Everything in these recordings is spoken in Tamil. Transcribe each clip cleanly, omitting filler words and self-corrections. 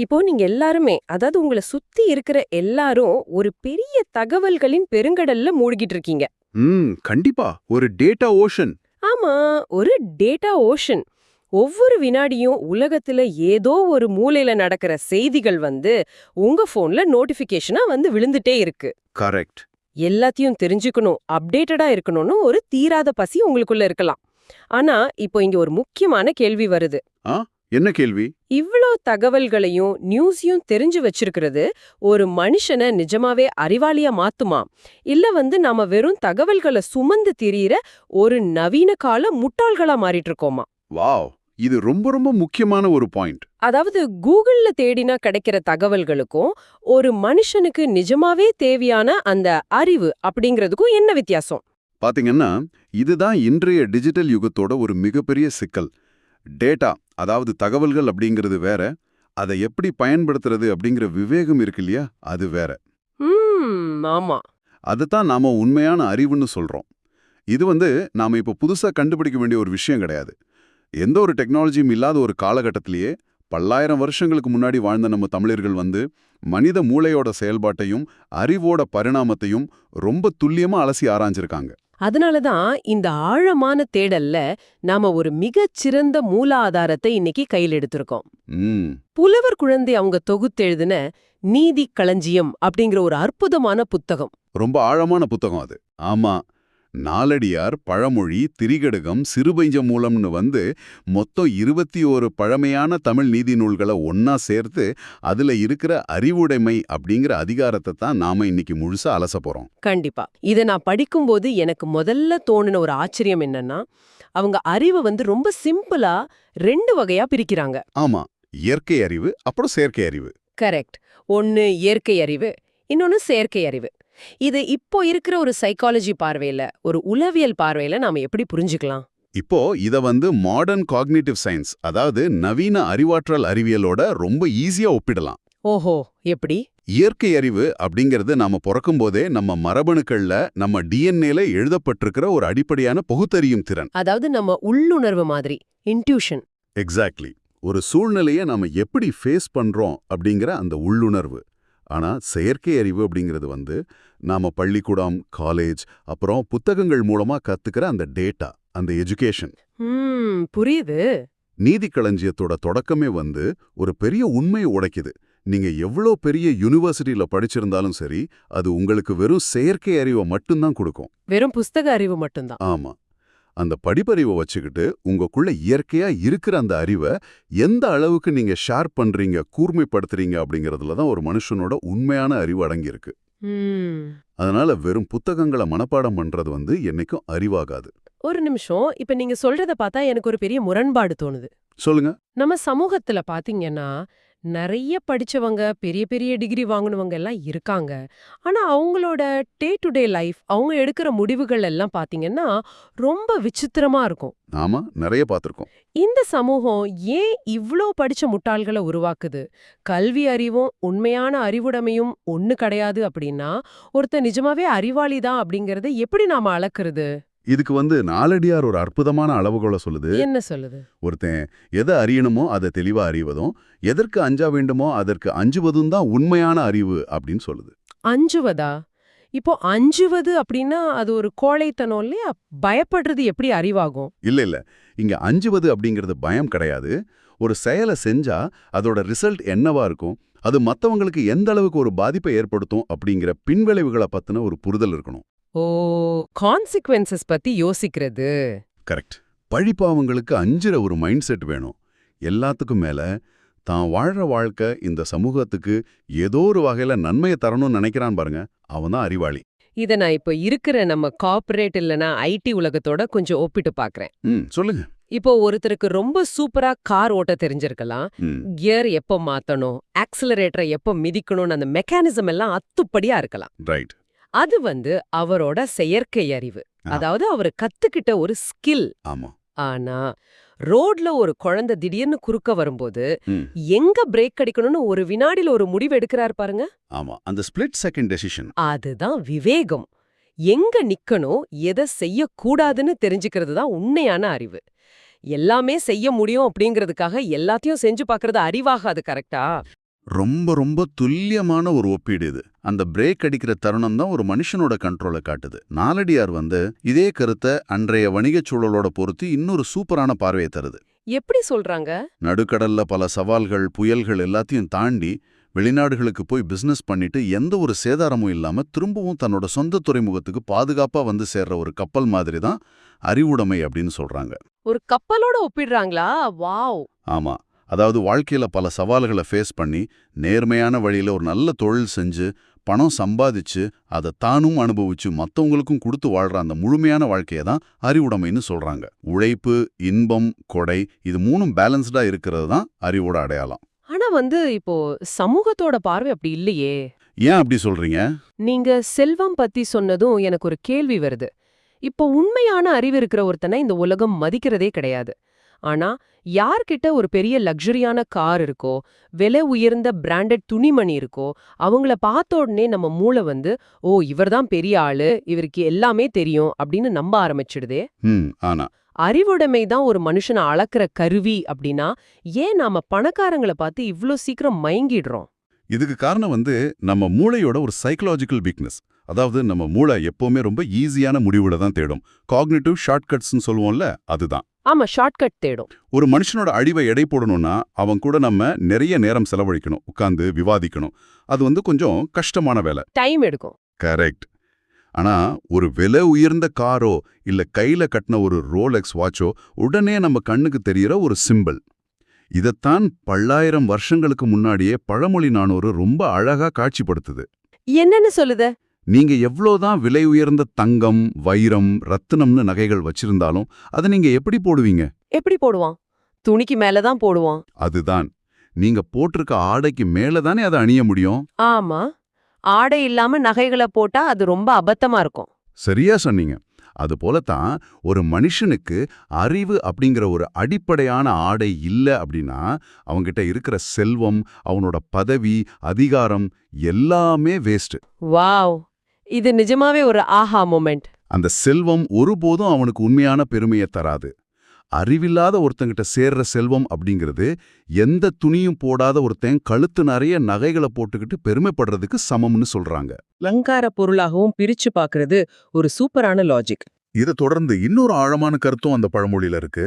இப்போ நீங்க எல்லாருமே, அதாவது உங்கள சுத்தி இருக்கிற எல்லாரும் ஒரு பெரிய தகவல்களின் பெருங்கடல்ல மூழ்கிட்டு இருக்கீங்க. கண்டிப்பா. ஒரு டேட்டா ஓஷன். ஆமா, ஒரு டேட்டா ஓஷன். ஒவ்வொரு வினாடியும் உலகத்துல ஏதோ ஒரு மூலையில நடக்கிற செய்திகள் உங்க போன்ல நோட்டிபிகேஷனா விழுந்துட்டே இருக்கு. கரெக்ட். எல்லாத்தையும் தெரிஞ்சுக்கணும், அப்டேட்டடா இருக்கணும்னு ஒரு தீராத பசி உங்களுக்குள்ள இருக்கலாம். ஆனா, இப்போ இங்க ஒரு முக்கியமான கேள்வி வருது. ஆ என்ன கேள்வி? இவ்ளோ தகவல்களையும் நியூஸையும் தெரிஞ்சு வச்சிருக்கிறது ஒரு மனுஷனை நிஜமாவே அறிவாளியா மாத்துமா? இல்ல நாம வெறும் தகவல்களை சுமந்து திரியிற ஒரு நவீன கால முட்டாள்களா மாறிட்டு இருக்கோமா? வாவ், இது ரொம்ப ரொம்ப முக்கியமான ஒரு பாயிண்ட். அதாவது கூகுள்ல தேடினா கிடைக்கிற தகவல்களுக்கும் ஒரு மனுஷனுக்கு நிஜமாவே தேவையான அந்த அறிவு அப்படிங்கிறதுக்கும் என்ன வித்தியாசம்? பாத்தீங்கன்னா, இதுதான் இன்றைய டிஜிட்டல் யுகத்தோட ஒரு மிகப்பெரிய சிக்கல். டேட்டா, அதாவது தகவல்கள் அப்படிங்கிறது வேற, அதை எப்படி பயன்படுத்துறது அப்படிங்கிற விவேகம் இருக்கு இல்லையா, அது வேற. ஆமா. அதுதான் நாம உண்மையான அறிவுன்னு சொல்றோம். இது நாம இப்போ புதுசா கண்டுபிடிக்க வேண்டிய ஒரு விஷயம் கிடையாது. எந்த ஒரு டெக்னாலஜியும் இல்லாத ஒரு காலகட்டத்திலேயே பல்லாயிரம் வருஷங்களுக்கு முன்னாடி வாழ்ந்த நம்ம தமிழர்கள் மனித மூளையோட செயல்பாட்டையும் அறிவோட பரிணாமத்தையும் ரொம்ப துல்லியமா அலசி ஆராய்ஞ்சிருக்காங்க. அதனாலதான் இந்த ஆழமான தேடல்ல நாம ஒரு மிகச் சிறந்த மூலாதாரத்தை இன்னைக்கு கையில் எடுத்திருக்கோம். புலவர் குழந்தை அவங்க தொகுத்தெழுதின நீதி களஞ்சியம் அப்படிங்கிற ஒரு அற்புதமான புத்தகம். ரொம்ப ஆழமான புத்தகம் அது. ஆமா, நாலடியார், பழமொழி, திரிகடுகம், சிறுபைஞ்ச மூலம்னு மொத்தம் 21 பழமையான தமிழ் நீதி நூல்களை ஒன்னா சேர்த்து அதுல இருக்கிற அறிவுடைமை அப்படிங்கிற அதிகாரத்தை தான் நாம இன்னைக்கு முழுசா அலச போறோம். கண்டிப்பா. இதை நான் படிக்கும்போது எனக்கு முதல்ல தோணுன ஒரு ஆச்சரியம் என்னன்னா, அவங்க அறிவை ரொம்ப சிம்பிளா 2 வகையா பிரிக்கிறாங்க. ஆமா, இயற்கை அறிவு அப்புறம் செயற்கை அறிவு. கரெக்ட். ஒன்னு இயற்கை அறிவு, இன்னொன்னு செயற்கை அறிவு. இது இப்போ இருக்கிற ஒரு சைக்காலஜி பார்வையில, ஒரு உளவியல் பார்வையில நாம எப்படி புரிஞ்சுக்கலாம்? இப்போ இத மாடர்ன் காக்னிட்டிவ் சயின்ஸ், அதாவது நவீன அறிவாற்றல் அறிவியலோட ரொம்ப ஈஸியா ஒப்பிடலாம். ஓஹோ, எப்படி? இயற்கை அறிவு அப்படிங்கிறது நாம பிறக்கும் போதே நம்ம மரபணுக்கள்ல, நம்ம டிஎன்ஏல எழுதப்பட்டிருக்கிற ஒரு அடிப்படையான பகுத்தறியும் திறன். அதாவது நம்ம உள்ளுணர்வு மாதிரி, இன்ட்யூஷன். எக்ஸாக்ட்லி. ஒரு சூழ்நிலையை நாம எப்படி ஃபேஸ் பண்றோம் அப்படிங்கிற அந்த உள்ளுணர்வு. ஆனா செயற்கை அறிவு அப்படிங்கிறது நாம பள்ளிக்கூடம், காலேஜ், அப்புறம் புத்தகங்கள் மூலமா கத்துக்கிற அந்த டேட்டா, அந்த எஜுகேஷன். புரியுது. நீதி களஞ்சியத்தோட தொடக்கமே ஒரு பெரிய உண்மையை உடைக்குது. நீங்க எவ்வளோ பெரிய யூனிவர்சிட்டியில படிச்சிருந்தாலும் சரி, அது உங்களுக்கு வெறும் செயற்கை அறிவை மட்டும்தான் கொடுக்கும். வெறும் புஸ்தக அறிவு மட்டும்தான். ஆமா. அந்த படிப்பறிவை வச்சுக்கிட்டு உங்களுக்குள்ள இயற்கையா இருக்கிற அந்த அறிவை எந்த அளவுக்கு நீங்க ஷேர் பண்றீங்க, கூர்மைப்படுத்துறீங்க அப்படிங்கறதுல தான் ஒரு மனுஷனோட உண்மையான அறிவு அடங்கியிருக்கு. அதனால வெறும் புத்தகங்களை மனப்பாடம் பண்றது என்னைக்கும் அறிவாகாது. ஒரு நிமிஷம், இப்ப நீங்க சொல்றத பார்த்தா எனக்கு ஒரு பெரிய முரண்பாடு தோணுது. சொல்லுங்க. நம்ம சமூகத்துல பாத்தீங்கன்னா நிறைய படிச்சவங்க, பெரிய பெரிய டிகிரி வாங்கினவங்க எல்லாம் இருக்காங்க. ஆனா அவங்களோட டே டு டே லைஃப், அவங்க எடுக்கிற முடிவுகள் எல்லாம் பாத்தீங்கன்னா ரொம்ப விசித்திரமா இருக்கும். ஆமா, நிறைய பார்த்திருக்கோம். இந்த சமூகம் ஏன் இவ்ளோ படிச்ச முட்டாள்களை உருவாக்குது? கல்வி அறிவும் உண்மையான அறிவுடைமையும் ஒண்ணு கிடையாது அப்படின்னா, ஒருத்தர் நிஜமாவே அறிவாளிதான் அப்படிங்கறத எப்படி நாம அளக்குறது? இதுக்கு நாலடியார் ஒரு அற்புதமான அளவுகோலை சொல்லுது. என்ன சொல்லுது? ஒருத்தன் எதை அறியணுமோ அதை தெளிவா அறிவதும், எதற்கு அஞ்ச வேண்டுமோ அதற்கு அஞ்சுவதும் தான் உண்மையான அறிவு அப்படின்னு சொல்லுது. அஞ்சுவதா? இப்போ அஞ்சுவது அப்படின்னா அது ஒரு கோழைத்தனம் இல்லையா? பயப்படுறது எப்படி அறிவாகும்? இல்ல. இங்க அஞ்சுவது அப்படிங்கிறது பயம் கிடையாது. ஒரு செயலை செஞ்சா அதோட ரிசல்ட் என்னவா இருக்கும், அது மத்தவங்களுக்கு எந்த அளவுக்கு ஒரு பாதிப்பை ஏற்படுத்தும் அப்படிங்கிற பின்விளைவுகளை பத்தின ஒரு புரிதல் இருக்கணும். ஓ, கான்சிக்வென்சஸ் பத்தி யோசிக்கிறது. கரெக்ட். பழிப்பாவங்களுக்கு அஞ்சுற ஒரு மைண்ட் செட் வேணும். எல்லாத்துக்கும் மேல தான் வாழ்ற வாழ்க்கை இந்த சமூகத்துக்கு ஏதோ ஒரு வகையில நன்மையை தரணும்னு நினைக்கிறான் பாருங்க, அவன் தான் அறிவாளி. இத நான் இப்ப இருக்கிற நம்ம கார்ப்பரேட் இல்லனா ஐடி உலகத்தோட கொஞ்சம் ஒப்பிட்டு பாக்குறேன். சொல்லுங்க. இப்போ ஒருத்தருக்கு ரொம்ப சூப்பரா கார் ஓட்ட தெரிஞ்சிருக்கலாம். கியர் எப்ப மாத்தணும், ஆக்சிலரேட்டரை எப்ப மிதிக்கணும்னு அந்த மெக்கானிசம் எல்லாம் அத்துப்படியா இருக்கலாம். ரைட். அது அவரோட செயற்கை அறிவு. அதாவது அவரு கத்துக்கிட்ட ஒரு ஸ்கில். ஆமா. ஆனா ரோட்ல ஒரு குழந்தை திடீர்னு குறுக்க வரும்போது எங்க பிரேக் அடிக்கணும்னு ஒரு வினாடில ஒரு முடிவு எடுக்கிறார் பாருங்க. ஆமா, அந்த ஸ்பிளிட் செகண்ட் டெசிஷன். அதுதான் விவேகம். எங்க நிக்கணும், எதை செய்யக்கூடாதுன்னு தெரிஞ்சுக்கிறது தான் உண்மையான அறிவு. எல்லாமே செய்ய முடியும் அப்படிங்கிறதுக்காக எல்லாத்தையும் செஞ்சு பார்க்கறது அறிவாகாது. கரெக்டா? ரொம்ப ரொம்ப துல்லியமான ஒரு ஒப்பீடு இது. அந்த பிரேக் அடிக்கிற தருணம் தான் ஒரு மனுஷனோட கண்ட்ரோலை காட்டுது. நாலடியார் இதே கருத்தை அன்றைய வணிகச் சூழலோட பொறுத்து இன்னொரு சூப்பரான பார்வையை தருது. எப்படி சொல்றாங்க? நடுக்கடல்ல பல சவால்கள், புயல்கள் எல்லாத்தையும் தாண்டி வெளிநாடுகளுக்கு போய் பிசினஸ் பண்ணிட்டு எந்த ஒரு சேதாரமும் இல்லாம திரும்பவும் தன்னோட சொந்த துறைமுகத்துக்கு பாதுகாப்பா வந்து சேர்ற ஒரு கப்பல் மாதிரி தான் அறிவுடைமை அப்படின்னு சொல்றாங்க. ஒரு கப்பலோட ஒப்பிடுறாங்களா? வாவ்! ஆமா. அதாவது வாழ்க்கையில பல சவால்களை ஃபேஸ் பண்ணி நேர்மையான வழியில ஒரு நல்ல தொழில் செஞ்சு பணம் சம்பாதிச்சு அதை தானும் அனுபவிச்சு மத்தவங்களுக்கும் கொடுத்து வாழ்ற அந்த முழுமையான வாழ்க்கையை தான் அறிவுடைமைன்னு சொல்றாங்க. உழைப்பு, இன்பம், கொடை இது மூணும் பேலன்ஸ்டா இருக்கிறது தான் அறிவோட அடையாளம். ஆனா இப்போ சமூகத்தோட பார்வை அப்படி இல்லையே. ஏன் அப்படி சொல்றீங்க? நீங்க செல்வம் பத்தி சொன்னதும் எனக்கு ஒரு கேள்வி வருது. இப்போ உண்மையான அறிவு இருக்கிற ஒருத்தனை இந்த உலகம் மதிக்கிறதே கிடையாது. ஆனா யார்கிட்ட ஒரு பெரிய லக்ஸரியான கார் இருக்கோ, விலை உயர்ந்த பிராண்டட் துணிமணி இருக்கோ, அவங்கள பார்த்த உடனே நம்ம மூளை ஓ இவர்தான் பெரிய ஆளு, இவருக்கு எல்லாமே தெரியும் அப்படின்னு நம்ப ஆரம்பிச்சிடுதே. ஆனா அறிவுடைமை தான் ஒரு மனுஷனை அளக்கிற கருவி அப்படின்னா ஏன் நாம பணக்காரங்களை பார்த்து இவ்ளோ சீக்கிரம் மயங்கிடுறோம்? இதுக்கு காரணம் நம்ம மூளையோட ஒரு சைக்கலாஜிக்கல் வீக்னஸ். அதாவது நம்ம மூளை எப்பவுமே ரொம்ப ஈஸியான முடிவுகளை தான் தேடும். காக்னிட்டிவ் ஷார்ட்கட்ஸ்னு சொல்லுவோம்ல, அதுதான். ஆமா, ஷார்ட்கட் தேடும். ஒரு மனுஷனோட அழிவை எடை போடணும்னா அவன் கூட நம்ம நிறைய நேரம் செலவழிக்கணும், உட்கார்ந்து விவாதிக்கணும். அது கொஞ்சம் கஷ்டமான வேலை, டைம் எடுக்கும். கரெக்ட். ஆனா ஒரு விலை உயர்ந்த காரோ இல்ல கையில கட்டின ஒரு ரோலெக்ஸ் வாட்சோ உடனே நம்ம கண்ணுக்கு தெரியற ஒரு சிம்பிள். இதத்தான் பல்லாயிரம் வருஷங்களுக்கு முன்னாடியே பழமொழி நானூறு ரொம்ப அழகா காட்சிப்படுத்துது. என்னன்னு சொல்லுது? நீங்க எவ்வளோதான் விலை உயர்ந்த தங்கம், வைரம், ரத்தினம்னு நகைகள் வச்சிருந்தாலும் அதை நீங்க எப்படி போடுவீங்க? எப்படி போடுவான்? துணிக்கு மேலதான் போடுவான். அதுதான், நீங்க போட்டிருக்க ஆடைக்கு மேலதானே அதை அணிய முடியும். ஆமா, ஆடை இல்லாம நகைகளை போட்டா அது ரொம்ப அபத்தமா இருக்கும். சரியா சொன்னீங்க. அது போலத்தான் ஒரு மனுஷனுக்கு அறிவு அப்படிங்கிற ஒரு அடிப்படையான ஆடை இல்ல அப்படின்னா அவங்கிட்ட இருக்கிற செல்வம், அவனோட பதவி, அதிகாரம் எல்லாமே வேஸ்ட். வாவ், இது நிஜமாவே ஒரு ஆஹா மொமெண்ட். அந்த செல்வம் ஒருபோதும் அவனுக்கு உண்மையான பெருமையை தராது. அறிவில்லாத ஒருத்தங்கிட்ட சேர்ற செல்வம் அப்படிங்கிறது எந்த துணியும் போடாத ஒருத்தன் கழுத்து நிறைய நகைகளை போட்டுக்கிட்டு பெருமைப்படுறதுக்கு சமம்னு சொல்றாங்க. அலங்கார பொருளாகவும் பிரிச்சு பாக்குறது ஒரு சூப்பரான லாஜிக். இதை தொடர்ந்து இன்னொரு ஆழமான கருத்தும் அந்த பழமொழியில இருக்கு.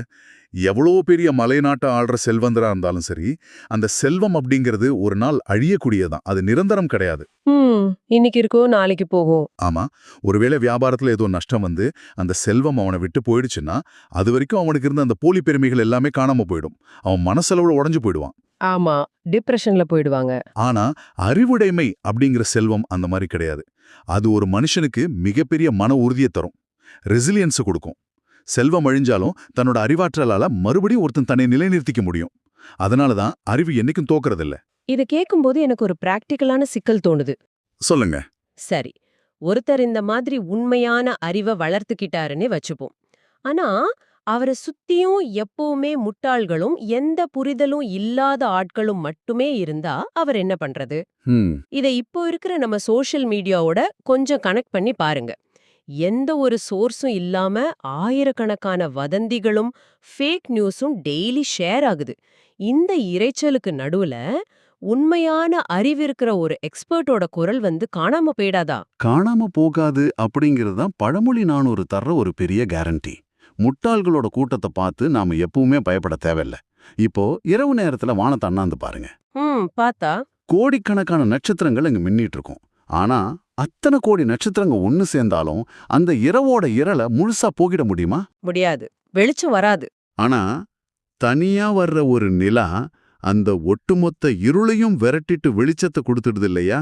எவ்வளோ பெரிய மலைநாட்டை ஆள்ற செல்வந்தரா இருந்தாலும் சரி, அந்த செல்வம் அப்படிங்கிறது ஒரு நாள் அழியக்கூடியதான், அது நிரந்தரம் கிடையாது. இன்னைக்கு இருக்கோ நாளைக்கு போகும். ஆமா, ஒருவேளை வியாபாரத்துல ஏதோ நஷ்டம் அந்த செல்வம் அவனை விட்டு போயிடுச்சுன்னா அது வரைக்கும் அவனுக்கு இருந்த அந்த போலி பெருமைகள் எல்லாமே காணாம போயிடும். அவன் மனசளவுல உடைஞ்சு போயிடுவான். ஆமா, டிப்ரெஷன்ல போயிடுவாங்க. ஆனா அறிவுடைமை அப்படிங்கிற செல்வம் அந்த மாதிரி கிடையாது. அது ஒரு மனுஷனுக்கு மிகப்பெரிய மன உறுதியை தரும், ரெசிலியன்ஸ் கொடுக்கும். செல்வம் அழிஞ்சாலும் தன்னோட அறிவாற்றலால மறுபடியும் ஒருத்தன் தன்னை நிலைநிறுத்திக்க முடியும். அதனாலதான் அறிவு என்னைக்கும் தோக்கறதில்ல. இத கேட்கும்போது எனக்கு ஒரு பிராக்டிக்கலான சிக்கல் தோணுது. சொல்லுங்க. சரி, ஒருத்தர் இந்த மாதிரி உண்மையான அறிவை வளர்த்துக்கிட்டாருன்னே வச்சுப்போம். ஆனா அவரை சுத்தியும் எப்பவுமே முட்டாள்களும் எந்த புரிதலும் இல்லாத ஆட்களும் மட்டுமே இருந்தா அவர் என்ன பண்றது? இதை இப்போ இருக்கிற நம்ம சோஷியல் மீடியாவோட கொஞ்சம் கனெக்ட் பண்ணி பாருங்க. எந்த ஒரு சோர்ஸும் இல்லாம ஆயிரக்கணக்கான வதந்திகளும் ஃபேக் நியூஸும் டெய்லி ஷேர் ஆகுது. இந்த இரைச்சலுக்கு நடுவுல உண்மையான அறிவிருக்கிற ஒரு எக்ஸ்பர்ட்டோட குரல் காணாம போயிடாதா? காணாம போகாது அப்படிங்கிறது தான் பழமொழி நானூறு தர்ற ஒரு பெரிய கேரண்டி. முட்டாள்களோட கூட்டத்தை பார்த்து நாம எப்பவுமே பயப்பட தேவையில்ல. இப்போ இரவு நேரத்துல வானத்தை அண்ணாந்து பாருங்க. பார்த்தா கோடிக்கணக்கான நட்சத்திரங்கள் இங்க மின்னிட்டு இருக்கும். ஆனா அத்தனை கோடி நட்சத்திரங்க ஒன்னு சேர்ந்தாலும் அந்த இரவோட இரலை முழுசா போகிட முடியுமா? முடியாது, வெளிச்சம் வராது. ஆனா தனியா வர்ற ஒரு நிலா அந்த ஒட்டுமொத்த இருளையும் விரட்டிட்டு வெளிச்சத்தை கொடுத்துடுது இல்லையா?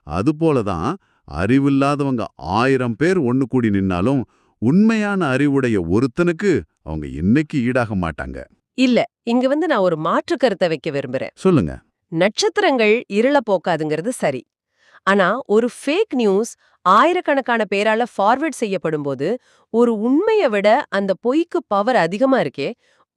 அதுபோலதான் அறிவில்லாதவங்க 1000 பேர் ஒன்னு கூடி நின்னாலும் உண்மையான அறிவுடைய ஒருத்தனுக்கு அவங்க என்னைக்கு ஈடாக மாட்டாங்க. இல்ல, இங்க நான் ஒரு மாற்று கருத்தை வைக்க விரும்புறேன். சொல்லுங்க. நட்சத்திரங்கள் இருள போக்காதுங்கிறது சரி. ஆனா ஒரு ஃபேக் நியூஸ் ஆயிரக்கணக்கான பேரால ஃபார்வர்ட் செய்யப்படும் போது ஒரு உண்மையை விட அந்த பொய்க்கு பவர் அதிகமா இருக்கே,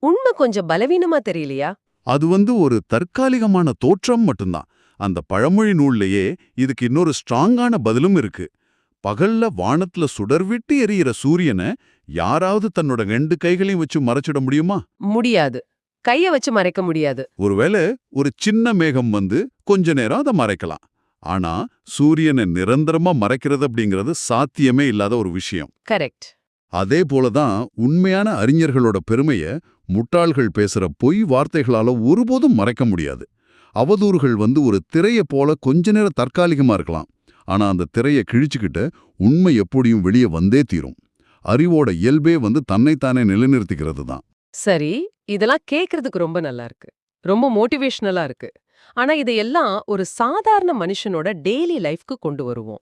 உண்மை கொஞ்சம் பலவீனமா தெரியலையா? அது ஒரு தற்காலிகமான தோற்றம் மட்டும்தான். அந்த பழமொழி நூல்லையே இதுக்கு இன்னொரு ஸ்ட்ராங்கான பதிலும் இருக்கு. பகல்ல வானத்துல சுடர்விட்டு எரியிற சூரியனை யாராவது தன்னோட 2 கைகளையும் வச்சு மறைச்சிட முடியுமா? முடியாது. கைய வச்சு மறைக்க முடியாது. ஒருவேளை ஒரு சின்ன மேகம் வந்து கொஞ்ச நேரம் அதை மறைக்கலாம். ஆனா சூரியனை நிரந்தரமா மறைக்கிறது அப்படிங்கிறது சாத்தியமே இல்லாத ஒரு விஷயம். கரெக்ட். அதே போலதான் உண்மையான அறிஞர்களோட பெருமைய முட்டாள்கள் பேசுற பொய் வார்த்தைகளால ஒருபோதும் மறைக்க முடியாது. அவதூறுகள் வந்து ஒரு திரையை போல கொஞ்ச நேரம் தற்காலிகமா இருக்கலாம். ஆனா அந்த திரையை கிழிச்சுக்கிட்டு உண்மை எப்படியும் வெளியே வந்தே தீரும். அறிவோட இயல்பே வந்து தன்னைத்தானே நிலைநிறுத்திக்கிறது தான். சரி, இதெல்லாம் கேக்குறதுக்கு ரொம்ப நல்லா இருக்கு. ரொம்ப மோட்டிவேஷனலா இருக்கு. ஆனா இதையெல்லாம் ஒரு சாதாரண மனுஷனோட டெய்லி லைஃப்க்கு கொண்டு வருவோம்.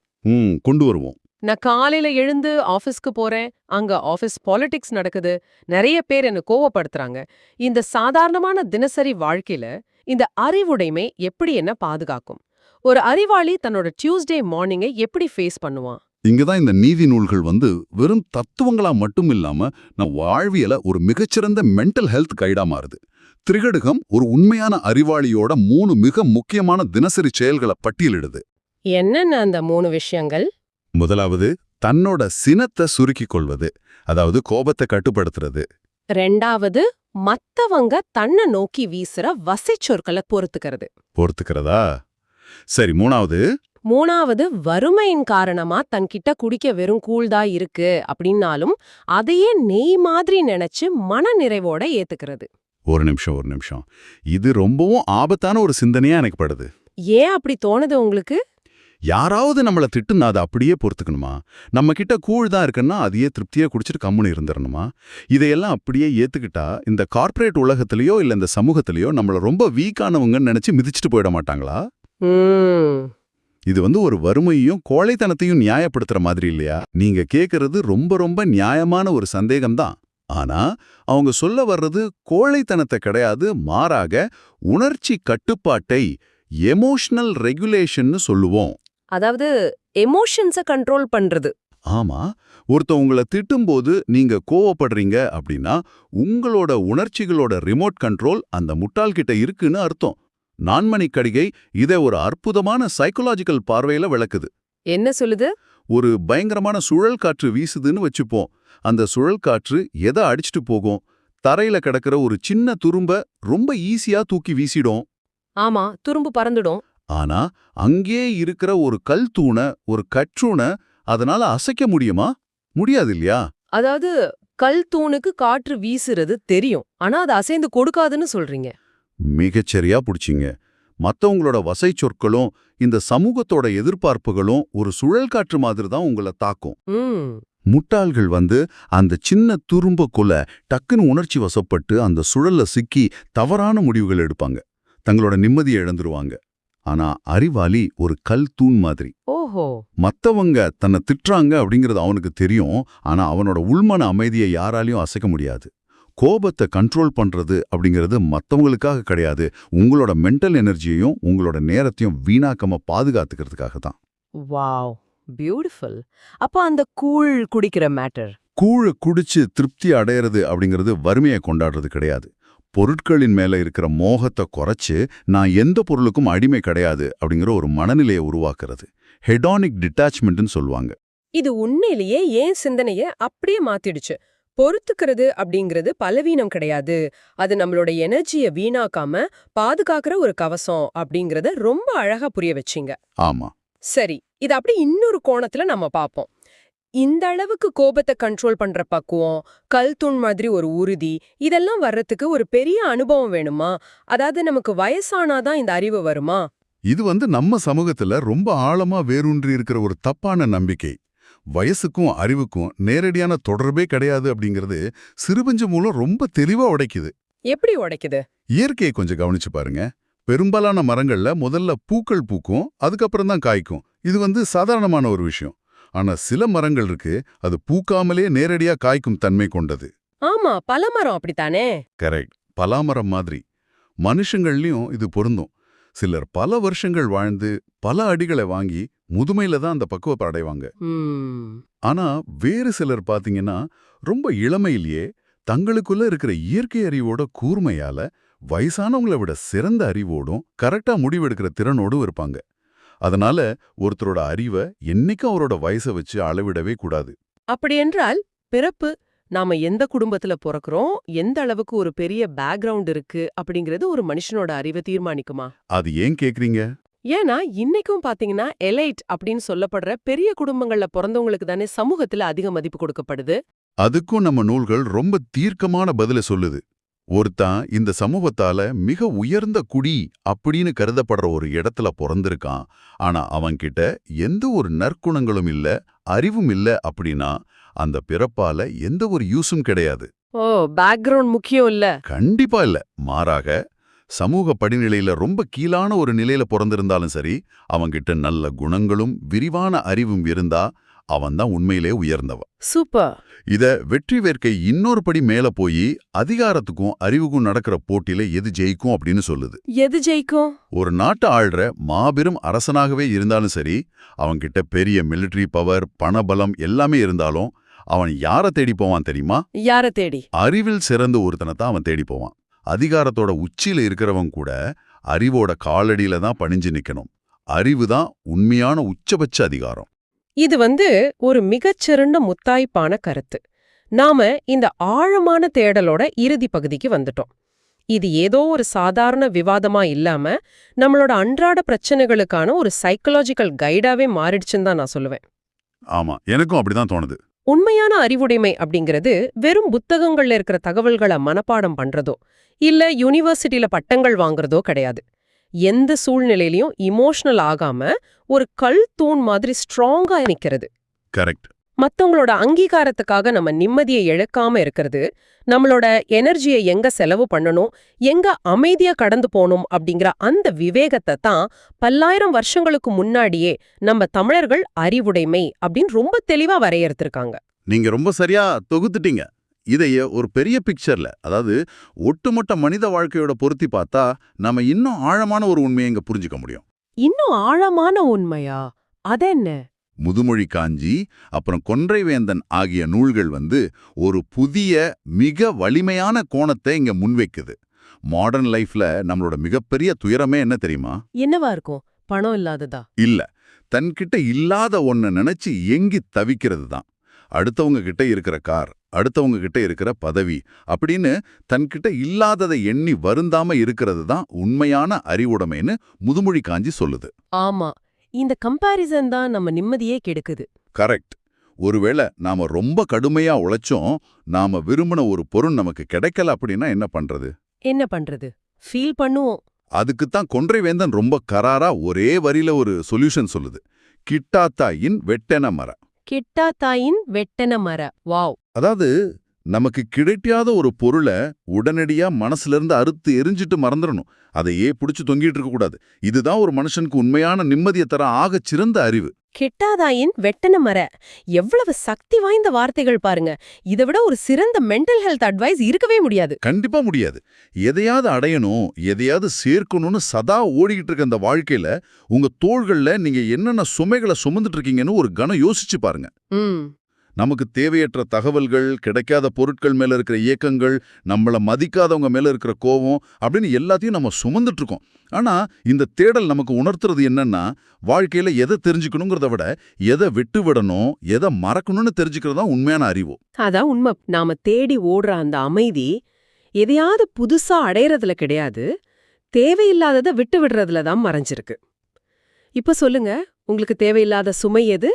கொண்டு வருவோம். நான் காலையில எழுந்து ஆபீஸ்க்கு போறேன். அங்க ஆபீஸ் பாலிடிக்ஸ் நடக்குது. நிறைய பேர் என்ன கோவப்படுத்துறாங்க. இந்த சாதாரணமான தினசரி வாழ்க்கையில இந்த அறிவுடைமை எப்படி என்ன பாதுகாக்கும்? ஒரு அறிவாளி தன்னோட டியூஸ்டே மார்னிங்கை எப்படி ஃபேஸ் பண்ணுவான்? இங்கதான் இந்த நீதி நூல்கள் வந்து வெறும் தத்துவங்களா மட்டும் இல்லாம நம்ம வாழ்வியல ஒரு மிகச்சிறந்த மென்டல் ஹெல்த் கைடா மாறுது. திரிகடுகம் ஒரு உண்மையான அறிவாளியோட 3 மிக முக்கியமான தினசரி செயல்களை பட்டியலிடுது. என்னென்ன அந்த 3 விஷயங்கள்? முதலாவது, தன்னோட சினத்தை சுருக்கிக் கொள்வது, அதாவது கோபத்தை கட்டுப்படுத்துறது. 2வது, மத்தவங்க தன்னை நோக்கி வீசுற வசைச்சொற்களை பொறுத்துக்கிறதா? சரி, 3வது, வறுமையின் காரணமா தன்கிட்ட குடிக்க வெறும் கூழ்தா இருக்கு அப்படின்னாலும் அதையே நெய் மாதிரி நினைச்சு மன நிறைவோட ஏத்துக்கிறது. ஒரு நிமிஷம். இது ரொம்பவும் ஆபத்தான ஒரு சிந்தனையா எனக்கு படுது. ஏன் அப்படி தோணுது உங்களுக்கு? யாராவது நம்மள திட்டுனா அதை அப்படியே பொறுத்துக்கணுமா? நம்ம கிட்ட கூழ் தான் இருக்குன்னா அதையே திருப்தியா குடிச்சிட்டு கம்முன்னு இருந்துடணுமா? இதையெல்லாம் அப்படியே ஏத்துக்கிட்டா இந்த கார்ப்பரேட் உலகத்திலயோ இல்ல இந்த சமூகத்திலயோ நம்மள ரொம்ப வீக்கானவங்கன்னு நினைச்சு மிதிச்சிட்டு போயிட மாட்டாங்களா? இது வந்து ஒரு வறுமையையும் கோழைத்தனத்தையும் நியாயப்படுத்துற மாதிரி இல்லையா? நீங்க கேக்குறது ரொம்ப ரொம்ப நியாயமான ஒரு சந்தேகம்தான். ஆனா அவங்க சொல்ல வர்றது கோழைத்தனத்தை கிடையாது, மாறாக உணர்ச்சி கட்டுப்பாட்டை, எமோஷனல் ரெகுலேஷன்னு சொல்லுவோம். அதாவது எமோஷன்ஸை கண்ட்ரோல் பண்றது. ஆமா, ஒருத்தன் உங்களை திட்டும்போது நீங்க கோவப்படுறீங்க அப்படின்னா உங்களோட உணர்ச்சிகளோட ரிமோட் கண்ட்ரோல் அந்த முட்டாள்கிட்ட இருக்குன்னு அர்த்தம். நான்மணிக் கடிகை இதை ஒரு அற்புதமான சைக்கலாஜிக்கல் பார்வையில விளக்குது. என்ன சொல்லுது? ஒரு பயங்கரமான சுழல் காற்று வீசுதுன்னு வச்சுப்போம். அந்த சுழல் காற்று எதை அடிச்சிட்டு போகும்? தரையில கிடக்கிற ஒரு சின்ன துரும்ப ரொம்ப ஈஸியா தூக்கி வீசிடும். ஆமா, துரும்பு பறந்துடும். ஆனா அங்கே இருக்கிற ஒரு கல் தூணை, ஒரு கற்றூணை அதனால அசைக்க முடியுமா? முடியாது இல்லையா? அதாவது கல் தூணுக்கு காற்று வீசுறது தெரியும், ஆனா அது அசைந்து கொடுக்காதுன்னு சொல்றீங்க. மிகச்சரியா புடிச்சிங்க. மத்தவங்களோட வசை சொற்களும் இந்த சமூகத்தோட எதிர்பார்ப்புகளும் ஒரு சுழல் காற்று மாதிரி தான் உங்களை தாக்கும். முட்டாள்கள் வந்து அந்த சின்ன துரும்ப கொல டக்குன்னு உணர்ச்சி வசப்பட்டு அந்த சுழல்ல சிக்கி தவறான முடிவுகள் எடுப்பாங்க, தங்களோட நிம்மதியை இழந்துருவாங்க. ஆனா அறிவாளி ஒரு கல் தூண் மாதிரி. ஓஹோ. மத்தவங்க தன்னை திட்டுறாங்க அப்படிங்கிறது அவனுக்கு தெரியும், ஆனா அவனோட உள்மன அமைதியை யாராலையும் அசைக்க முடியாது. கோபத்தை கண்ட்ரோல் பண்றது அப்படிங்கிறது மத்தவங்களுக்காக கிடையாது, உங்களோட மென்டல் எனர்ஜியையும் உங்களோட நேரத்தையும் வீணாக்காம பாதுகாத்துக்கிறதுக்காக தான். Wow, beautiful. அப்ப அந்த கூழ் குடிக்கிற மேட்டர். கூழை குடிச்சு திருப்தி அடையிறது அப்படிங்கிறது வறுமையை கொண்டாடுறது கிடையாது. பொருட்களின் மேல இருக்கிற மோகத்தை குறைச்சு நான் எந்த பொருளுக்கும் அடிமை கிடையாது அப்படிங்கிற ஒரு மனநிலையை உருவாக்குறது. ஹெடானிக் டிட்டாச்மெண்ட்னு சொல்லுவாங்க. இது உண்மையிலேயே ஏன் சிந்தனைய அப்படியே மாத்திடுச்சு. பொறுத்துக்கிறது அப்படிங்கிறது பலவீனம் கிடையாது, அது நம்மளோட எனர்ஜியை வீணாக்காம பாதுகாக்கிற ஒரு கவசம் அப்படிங்கறத ரொம்ப அழகா புரிய வச்சீங்க. ஆமா. சரி, இது அப்படி இன்னொரு கோணத்துல நம்ம பாப்போம். இந்த அளவுக்கு கோபத்தை கண்ட்ரோல் பண்ற பக்குவம், கல் தூண் மாதிரி ஒரு உறுதி, இதெல்லாம் வர்றதுக்கு ஒரு பெரிய அனுபவம் வேணுமா? அதாவது நமக்கு வயசானாதான் இந்த அறிவு வருமா? இது வந்து நம்ம சமூகத்துல ரொம்ப ஆழமா வேரூன்றி இருக்கிற ஒரு தப்பான நம்பிக்கை. வயசுக்கும் அறிவுக்கும் நேரடியான தொடர்பே கிடையாது அப்படிங்கிறது சிறுபஞ்சு மூலம் ரொம்ப தெளிவா உடைக்குது. எப்படி உடைக்குது? இயற்கையை கொஞ்சம் கவனிச்சு பாருங்க. பெரும்பாலான மரங்கள்ல முதல்ல பூக்கள் பூக்கும், அதுக்கப்புறம் தான் காய்க்கும். இது வந்து சாதாரணமான ஒரு விஷயம். ஆனா சில மரங்கள் இருக்கு, அது பூக்காமலே நேரடியா காய்க்கும் தன்மை கொண்டது. ஆமா, பலமரம் அப்படித்தானே? கரெக்ட், பலாமரம் மாதிரி. மனுஷங்கள்லயும் இது பொருந்தும். சிலர் பல வருஷங்கள் வாழ்ந்து பல அடிகளை வாங்கி முதுமையில தான் அந்த பக்குவத்தை அடைவாங்க. ஆனா வேறு சிலர் பாத்தீங்கன்னா ரொம்ப இளமையிலேயே தங்களுக்குள்ள இருக்கிற இயற்கை அறிவோட கூர்மையால வயசானவங்களை விட சிறந்த அறிவோடும் கரெக்டா முடிவெடுக்கிற திறனோடும் இருப்பாங்க. அதனால ஒருத்தரோட அறிவை என்னைக்கும் அவரோட வயசை வச்சு அளவிடவே கூடாது. அப்படியென்றால் பிறப்பு, நாம எந்த குடும்பத்துல பிறக்கிறோம், எந்த அளவுக்கு ஒரு பெரிய பேக்ரவுண்ட் இருக்கு அப்படிங்கிறது ஒரு மனுஷனோட அறிவை தீர்மானிக்குமா? அது ஏன் கேக்குறீங்க? ஏன்னா இன்னைக்கும் பாத்தீங்கன்னா எலைட் அப்படின்னு சொல்லப்படுற பெரிய குடும்பங்கள்ல பிறந்தவங்களுக்கு தானே சமூகத்துல அதிக மதிப்பு கொடுக்கப்படுது. அதுக்கும் நம்ம நூல்கள் ரொம்ப தீர்க்கமான பதில சொல்லுது. ஒருத்தன் இந்த சமூகத்தால மிக உயர்ந்த குடி அப்படின்னு கருதப்படுற ஒரு இடத்துல பிறந்திருக்கான். ஆனா அவன்கிட்ட எந்த ஒரு நற்குணங்களும் இல்ல, அறிவும் இல்ல அப்படின்னா அந்த பிறப்பால எந்த ஒரு யூஸும் கிடையாது. ஓ, பேக்ரவுண்ட் முக்கியம் இல்ல. கண்டிப்பா இல்ல. மாறாக சமூக படிநிலையில ரொம்ப கீழான ஒரு நிலையில பிறந்திருந்தாலும் சரி, அவன்கிட்ட நல்ல குணங்களும் விரிவான அறிவும் இருந்தா அவன்தான் உண்மையிலே உயர்ந்தவன். சூப்பர். இத வெற்றி வேர்க்கை இன்னொரு படி மேல போய் அதிகாரத்துக்கும் அறிவுக்கும் நடக்கிற போட்டியில எது ஜெயிக்கும் அப்படின்னு சொல்லுது. எது ஜெயிக்கும்? ஒரு நாட்டை ஆள்ற மாபெரும் அரசனாகவே இருந்தாலும் சரி, அவன்கிட்ட பெரிய மிலிட்டரி பவர், பணபலம் எல்லாமே இருந்தாலும் அவன் யார தேடி போவான் தெரியுமா? யார தேடி? அறிவில் சிறந்த ஒருத்தனை தான் அவன் தேடி போவான். அதிகாரத்தோட உச்சியில இருக்கிறவன் கூட அறிவோட காலடியில தான் பணிஞ்சு நிக்கணும். அறிவுதான் உண்மையான உச்சபட்ச அதிகாரம். இது ஒரு மிகச்சிறந்த முத்தாய்ப்பான கருத்து. நாம இந்த ஆழமான தேடலோட இறுதி பகுதிக்கு வந்துட்டோம். இது ஏதோ ஒரு சாதாரண விவாதமா இல்லாம நம்மளோட அன்றாட பிரச்சனைகளுக்கான ஒரு சைக்கலாஜிக்கல் கைடாவே மாறிடுச்சுன்னு தான் நான் சொல்லுவேன். ஆமா, எனக்கும் அப்படிதான் தோணுது. உண்மையான அறிவுடைமை அப்படிங்கிறது வெறும் புத்தகங்கள்ல இருக்கிற தகவல்களை மனப்பாடம் பண்றதோ இல்ல யூனிவர்சிட்டியில பட்டங்கள் வாங்குறதோ கிடையாது. எந்த சூழ்நிலையிலயும் இமோஷனல் ஆகாம ஒரு கல் தூண் மாதிரி ஸ்ட்ராங்கா நிக்கிறது. கரெக்ட். மத்தவங்களோட அங்கீகாரத்துக்காக நம்ம நிம்மதியை இழக்காம இருக்கிறது, நம்மளோட எனர்ஜியை எங்க செலவு பண்ணணும், எங்க அமைதியா கடந்து போகணும் அப்படிங்கிற அந்த விவேகத்தை தான் பல்லாயிரம் வருஷங்களுக்கு முன்னாடியே நம்ம தமிழர்கள் அறிவுடைமை அப்படின்னு ரொம்ப தெளிவா வரையறுத்திருக்காங்க. நீங்க ரொம்ப சரியா தொகுத்துட்டீங்க. இதைய ஒரு பெரிய பிக்சர்ல, அதாவது ஒட்டுமொத்த மனித வாழ்க்கையோட பொருத்தி பார்த்தா நம்ம இன்னும் ஆழமான ஒரு உண்மையை இங்க புரிஞ்சுக்க முடியும். இன்னும் ஆழமான உண்மையா? அதென்ன? முதுமொழி காஞ்சி அப்புறம் கொன்றைவேந்தன் ஆகிய நூல்கள் ஒரு புதிய மிக வலிமையான கோணத்தை இங்க முன்வைக்குது. மாடர்ன் லைஃப்ல நம்மளோட மிகப்பெரிய துயரமே என்ன தெரியுமா? என்னவா இருக்கும்? பணம் இல்லாததா? இல்ல, தன்கிட்ட இல்லாத ஒன்ன நினைச்சு ஏங்கி தவிக்கிறது தான். அடுத்தவங்க கிட்ட இருக்கிற கார், அடுத்தவங்க கிட்ட இருக்கிற பதவி அப்படின்னு தன்கிட்ட இல்லாததை எண்ணி வருந்தாம இருக்கிறது தான் உண்மையான அறிவுடைமைன்னு முதுமொழி காஞ்சி சொல்லுது. ஆமா, இந்த கம்பாரிசன் தான் நம்ம நிம்மதியே கெடுக்குது. கரெக்ட். ஒருவேளை நாம ரொம்ப கடுமையா உழைச்சோம், நாம விரும்பின ஒரு பொருள் நமக்கு கிடைக்கல அப்படின்னா என்ன பண்றது? என்ன பண்றது? ஃபீல் பண்ணுவோம். அதுக்குத்தான் கொன்றைவேந்தன் ரொம்ப கராரா ஒரே வரியில ஒரு சொல்யூஷன் சொல்லுது. கிட்டாத்தாயின் வெட்டென மர. கிட்டாத்தாயின் வெட்டென மர. வாவ். அதாவது நமக்கு கிடைக்காத ஒரு பொருளை உடனடியா மனசுல இருந்து அறுத்து எரிஞ்சிட்டு மறந்துடணும். அதையே பிடிச்சு தொங்கிட்டு இருக்க கூடாது. இதுதான் ஒரு மனுஷனுக்கு உண்மையான நிம்மதியை தர ஆகச் சிறந்த அறிவு. கிட்டாதாயின் வெட்டன மர. எவ்வளவு சக்தி வாய்ந்த வார்த்தைகள் பாருங்க. இதை விட ஒரு சிறந்த மென்டல் ஹெல்த் அட்வைஸ் இருக்கவே முடியாது. கண்டிப்பா முடியாது. எதையாவது அடையணும், எதையாவது சேர்க்கணும்னு சதா ஓடிக்கிட்டு இருக்க அந்த வாழ்க்கையில உங்க தோள்கள்ல நீங்க என்னென்ன சுமைகளை சுமந்துட்டு இருக்கீங்கன்னு ஒரு கணம் யோசிச்சு பாருங்க. நமக்கு தேவையற்ற தகவல்கள், கிடைக்காத பொருட்கள் மேல இருக்கிற இயக்கங்கள், நம்மள மதிக்காதவங்க மேல இருக்கிற கோபம் அப்படின்னு எல்லாத்தையும் நம்ம சுமந்துட்டு இருக்கோம். ஆனா இந்த தேடல் நமக்கு உணர்த்துறது என்னன்னா, வாழ்க்கையில எதை தெரிஞ்சுக்கணுங்கிறத விட எதை விட்டு விடணும், எதை மறக்கணும்னு தெரிஞ்சுக்கிறதா உண்மையான அறிவு. அதான் உண்மை. நாம தேடி ஓடுற அந்த அமைதி எதையாவது புதுசா அடையறதுல கிடையாது, தேவையில்லாததை விட்டு விடுறதுல தான் மறைஞ்சிருக்கு. இப்ப சொல்லுங்க, உங்களுக்கு தேவையில்லாத சுமை எது?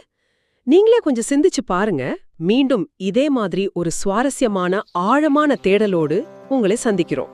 நீங்களே கொஞ்சம் சிந்திச்சு பாருங்க. மீண்டும் இதே மாதிரி ஒரு சுவாரஸ்யமான ஆழமான தேடலோடு உங்களை சந்திக்கிறோம்.